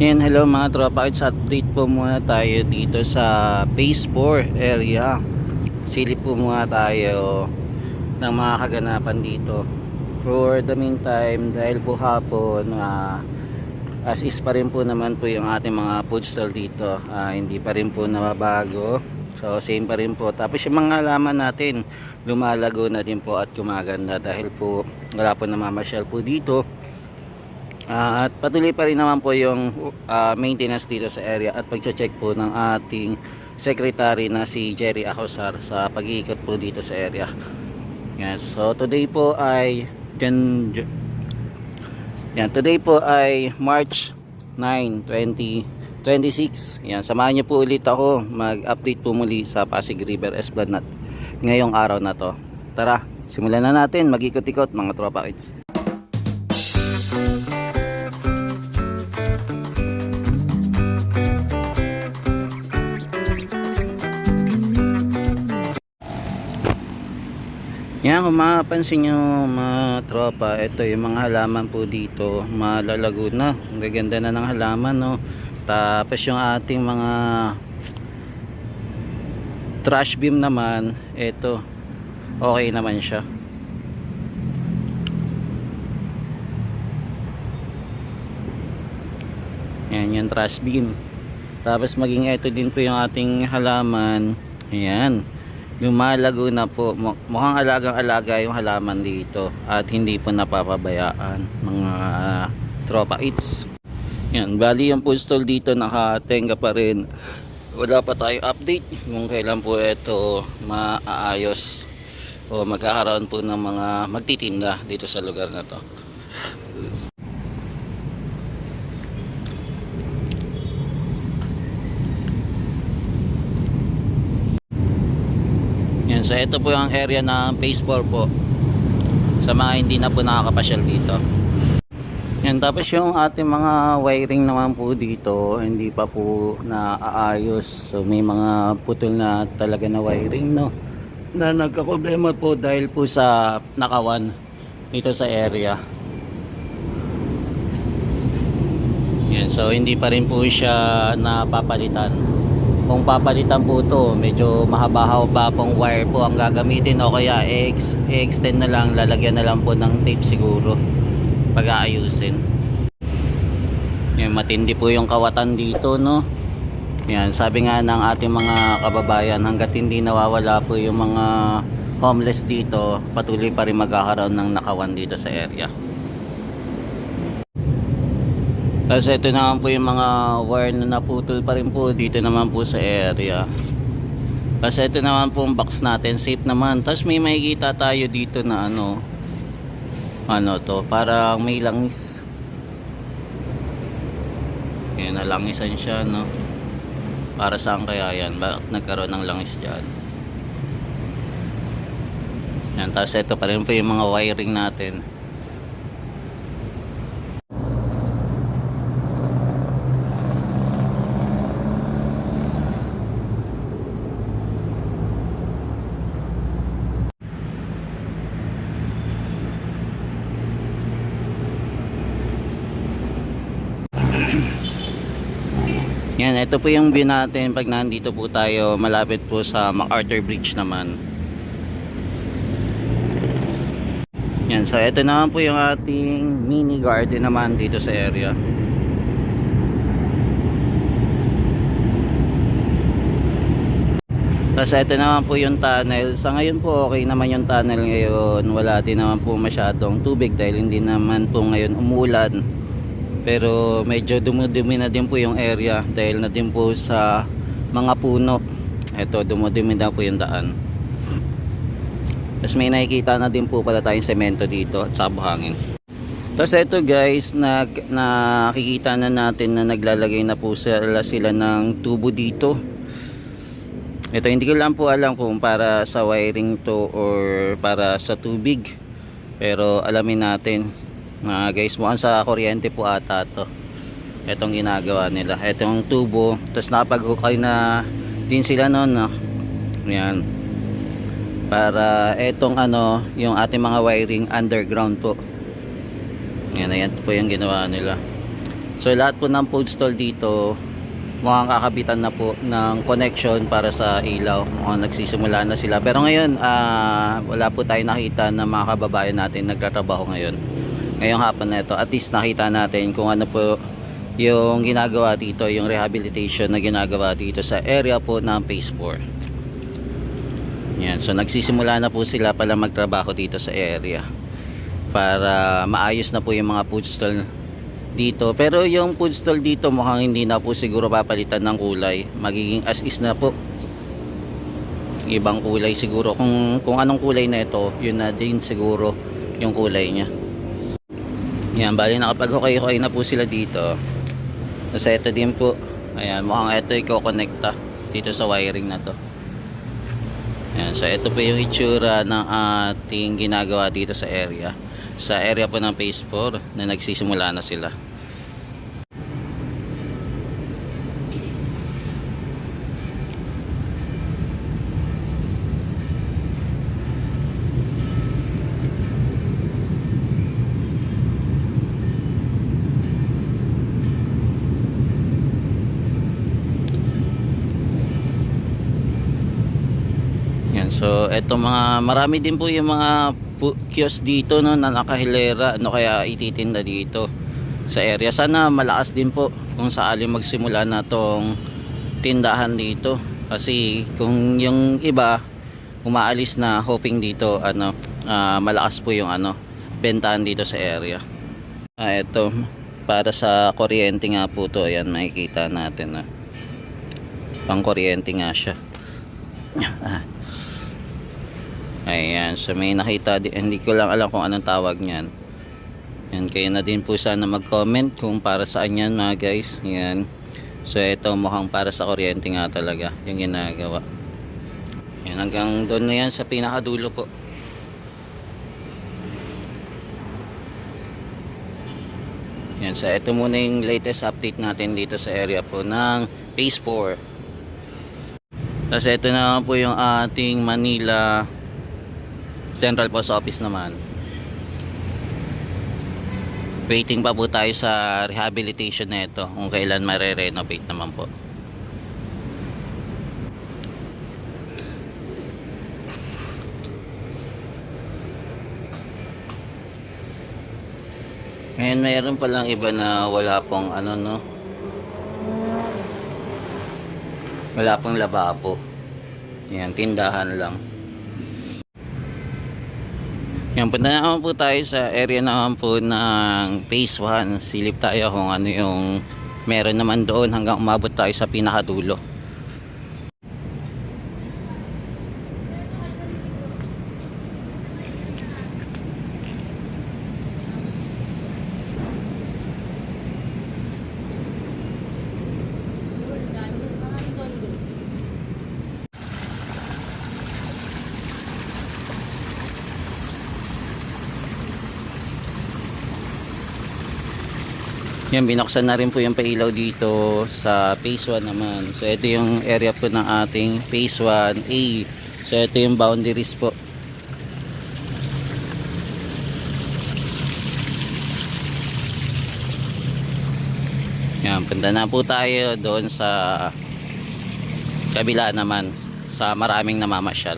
Yan, hello mga tropa, it's update po muna tayo dito sa Phase 4 area. Silip po muna tayo ng mga kaganapan dito. For the meantime, dahil po hapon, as is pa rin po naman po yung ating mga food stall dito. Hindi pa rin po nababago. So same pa rin po. Tapos yung mga halaman natin, lumalago na din po at gumaganda dahil po wala po namamasyal po dito. At patuloy pa rin naman po yung maintenance dito sa area at pagche-check po ng ating secretary na si Jerry Acosar sa pag-iikot po dito sa area. Yes, so today po ay today po ay March 9, 2026. Yan, samahan niyo po ulit ako mag-update po muli sa Pasig River Esplanade ngayong araw na to. Tara, simulan na natin mag-ikot-ikot mga tropa kids. Yan, kung mapapansin nyo mga tropa, ito yung mga halaman po dito, malalago na, ang gaganda na ng halaman, no? Tapos yung ating mga trash beam naman, ito okay naman siya. Yan yung trash beam. Tapos maging ito din po yung ating halaman. Ayan, lumalago na po, mukhang alagang-alaga yung halaman dito at hindi po napapabayaan mga tropa eats. Yan, bali yung food stall dito nakatenga pa rin, wala pa tayong update kung kailan po ito maayos o magkakaroon po ng mga magtitinda dito sa lugar na to. Yan, so ito po yung area ng Phase 4 po sa mga hindi na po nakakapasyal dito. Yan, tapos yung ating mga wiring naman po dito hindi pa po naaayos, so may mga putol na talaga na wiring, no, na nagkaproblema po dahil po sa nakawan dito sa area. Yan, so hindi pa rin po siya napapalitan. Kung papalitan po to, medyo mahaba-haba pong wire po ang gagamitin, o kaya i-extend na lang, lalagyan na lang po ng tape siguro pag-aayusin. Yan, matindi po yung kawatan dito, no. Yan, sabi nga ng ating mga kababayan, hanggat hindi nawawala po yung mga homeless dito, patuloy pa rin magkakaroon ng nakawan dito sa area. Tapos ito naman po yung mga wire na naputol pa rin po dito naman po sa area. Kasi ito naman po ang box natin, safe naman. Tapos may makikita tayo dito na ano to, parang may langis. Yan, nalangisan siya, no. Para saan kaya yan? Bakit nagkaroon ng langis dyan? Yan, tapos ito pa rin po yung mga wiring natin. Yan, ito po yung view natin pag nandito po tayo malapit po sa MacArthur Bridge naman. Yan, so ito naman po yung ating mini garden naman dito sa area. Tapos ito naman po yung tunnel. Sa ngayon po okay naman yung tunnel ngayon. Wala din naman po masyadong tubig dahil hindi naman po ngayon umulan. Pero medyo dumudumi na din po yung area dahil na din po sa mga puno. Ito, dumudumi na po yung daan. Tapos may nakikita na din po pala tayong semento dito at sa buhangin. Tapos ito guys, nakikita na natin na naglalagay na po sila ng tubo dito. Ito, hindi ko lang po alam kung para sa wiring to or para sa tubig. Pero alamin natin. Guys, mukhang sa kuryente po ata to. Itong ginagawa nila, itong tubo. Tapos nakapag-hookay na din sila noon, no? Yan, para itong yung ating mga wiring underground po. Yan, ayan po yung ginawa nila. So lahat po ng food stall dito mukhang kakabitan na po ng connection para sa ilaw. Mukhang nagsisimula na sila. Pero ngayon, wala po tayo nakita na mga kababayan natin nagtatrabaho ngayon. Ngayong hapon na ito, at least nakita natin kung ano po yung ginagawa dito, yung rehabilitation na ginagawa dito sa area po ng Phase 4. Yan, so nagsisimula na po sila pala magtrabaho dito sa area para maayos na po yung mga food stall dito. Pero yung food stall dito mukhang hindi na po siguro papalitan ng kulay, magiging as is na po, ibang kulay siguro. Kung anong kulay na ito, yun na din siguro yung kulay nya. Yan, bali nakapag-hukay-hukay na po sila dito. Kasi ito din po, ayan, mukhang ito i-connecta dito sa wiring na to. Ayan, so ito po yung itsura ng ating ginagawa dito sa area po ng Phase 4 na nagsisimula na sila. Yan, so eto marami din po yung mga kiosk dito, no, na nakahilera, no, kaya ititinda dito sa area. Sana malakas din po kung sakali magsimula na tong tindahan dito, kasi kung yung iba umaalis na, hoping dito malakas po yung bentahan dito sa area. Ito para sa kuryente nga po to. Ayan, makikita natin na pang kuryente nga siya. Ayan, so may nakita din, hindi ko lang alam kung anong tawag niyan. Yan, kayo na din po sana mag-comment kung para saan yan mga guys. Yan, so ito mukhang para sa kuryente nga talaga yung ginagawa. Yan, hanggang doon na yan sa pinakadulo po. Yan, so ito muna yung latest update natin dito sa area po ng Phase 4. Tapos ito na po yung ating Manila Central Post Office naman. Waiting pa po tayo sa rehabilitation na ito, kung kailan mare-renovate naman po. Ngayon mayroon palang iba na wala pong wala pong lababo. Yan, tindahan lang. Yan, punta naman po tayo sa area naman po ng Phase 1. Silip tayo kung ano yung meron naman doon hanggang umabot tayo sa pinakadulo. Yan, binuksan na rin po yung pailaw dito sa Phase 1 naman. So ito yung area po ng ating Phase 1A. So ito yung boundaries po. Yan, punta na po tayo doon sa kabila naman, sa maraming namamasyal.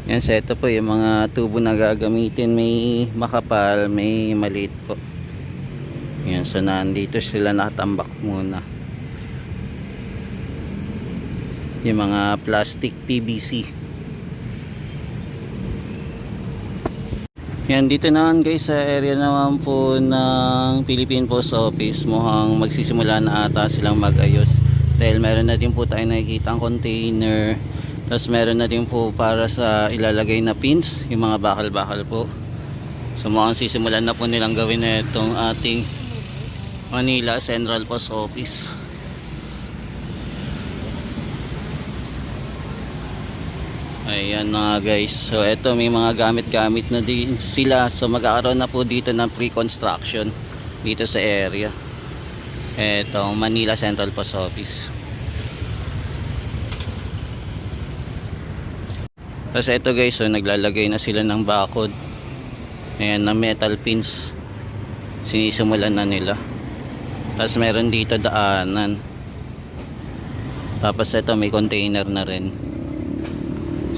Yan, so ito po yung mga tubo na gagamitin. May makapal, may maliit po. Yan, so nandito sila nakatambak muna. Yung mga plastic PVC. Yan, dito naman guys sa area naman po ng Philippine Post Office. Mukhang magsisimula na ata silang mag-ayos. Dahil meron na din po tayo nakikita ang container. Tapos meron na din po para sa ilalagay na pins, yung mga bakal-bakal po. So mukhang sisimulan na po nilang gawin na itong ating Manila Central Post Office. Ayan mga guys. So ito, may mga gamit-gamit na din sila. So magkakaroon na po dito ng pre-construction dito sa area. Ito, Manila Central Post Office. Tapos ito guys, so naglalagay na sila ng bakod. Ayan, na metal pins sinisimulan na nila. Tapos meron dito daanan. Tapos ito may container na rin.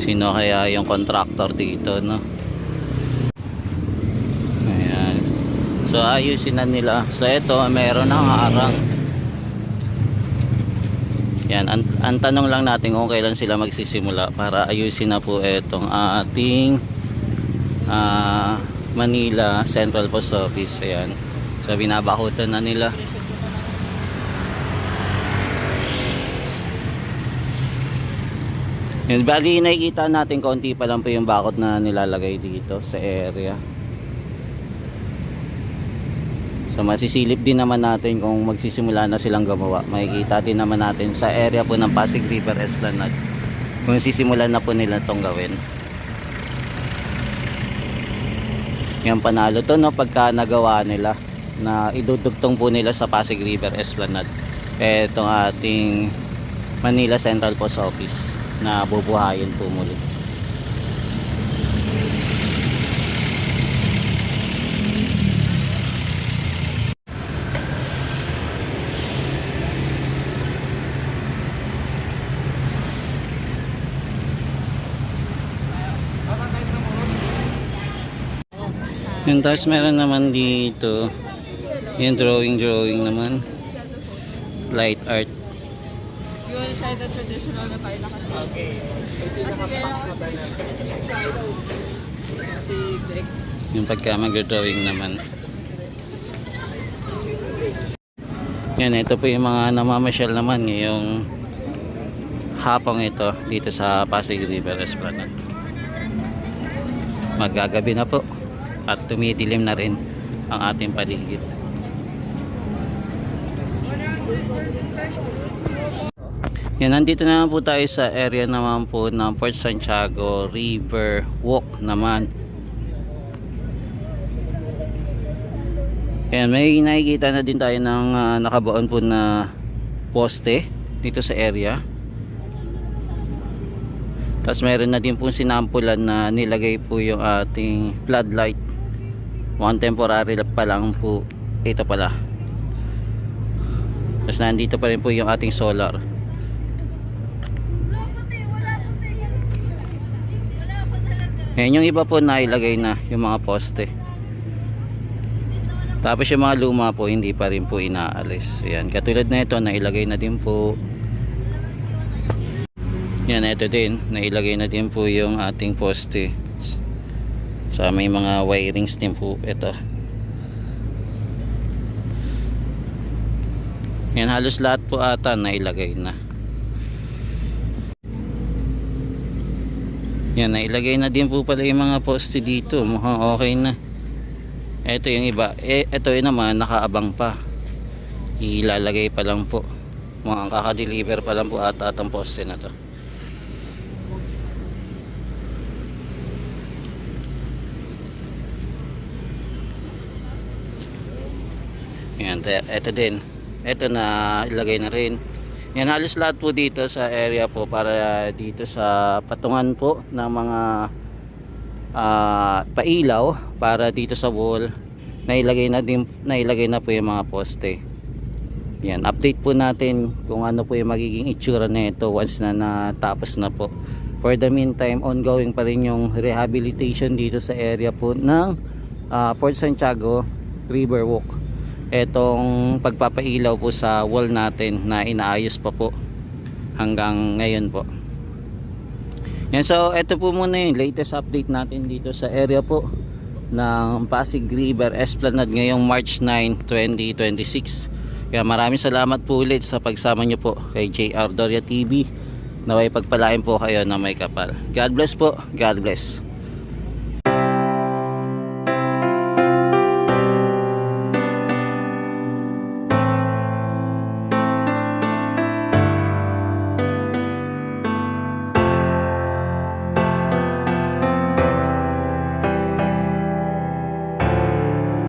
Sino kaya yung contractor dito, no? Ayan. So ayusin na nila. So ito meron ng harang. Yan, ang tanong lang natin kung kailan sila magsisimula para ayusin na po itong ating Manila Central Post Office. Ayan. So binabakutan na nila. Yun, bali nakikita natin konti pa lang po yung bakod na nilalagay dito sa area. So masisilip din naman natin kung magsisimula na silang gumawa. Makikita din naman natin sa area po ng Pasig River Esplanade kung sisimulan na po nila itong gawin. Yung panalo to, no, pagka nagawa nila na idudugtong po nila sa Pasig River Esplanade itong ating Manila Central Post Office na bubuhayin po muli. Yung tapos meron naman dito yung drawing naman, light art. You want to try the traditional na tayo nakasama? Okay. Yung pagka mag-drawing naman. Yan, ito po yung mga namamasyal naman ngayong hapong ito dito sa Pasig River Esplanade. Magagabi na po at tumidilim na rin ang ating paligid. Yan, nandito naman po tayo sa area naman po ng Port Santiago River Walk naman. Yan, may nakikita na din tayo ng nakabaon po na poste dito sa area. Tapos meron na din po sinampulan na nilagay po yung ating floodlight. One temporary pa lang po ito pala. Tapos nandito pa rin po yung ating solar. Ayan, yung iba po nailagay na yung mga poste. Tapos yung mga luma po hindi pa rin po inaalis. Ayan, katulad na ito nailagay na din po. Yan, ito din nailagay na din po yung ating poste. Sa may mga wirings din po ito. Yan, halos lahat po ata nailagay na. Yan, nailagay na din po pala yung mga poste dito. Mukhang okay na. Ito yung iba. Ito yun naman nakaabang pa. Ilalagay pa lang po. Mukhang kakadeliver pa lang po ata atang poste na to. Yan, ito din. Ito na ilagay na rin. Yan, halos lahat po dito sa area po para dito sa patungan po ng mga pailaw para dito sa wall nailagay na po yung mga poste. Yan, update po natin kung ano po yung magiging itsura nito once na natapos na po. For the meantime, ongoing pa rin yung rehabilitation dito sa area po ng Port Santiago River Walk. Etong pagpapailaw po sa wall natin na inaayos pa po hanggang ngayon po. Yan, so ito po muna yung latest update natin dito sa area po ng Pasig River Esplanade ngayong March 9, 2026. Kaya maraming salamat po ulit sa pagsama nyo po kay JR Doria TV. Naway pagpalain po kayo na may kapal. God bless po. God bless.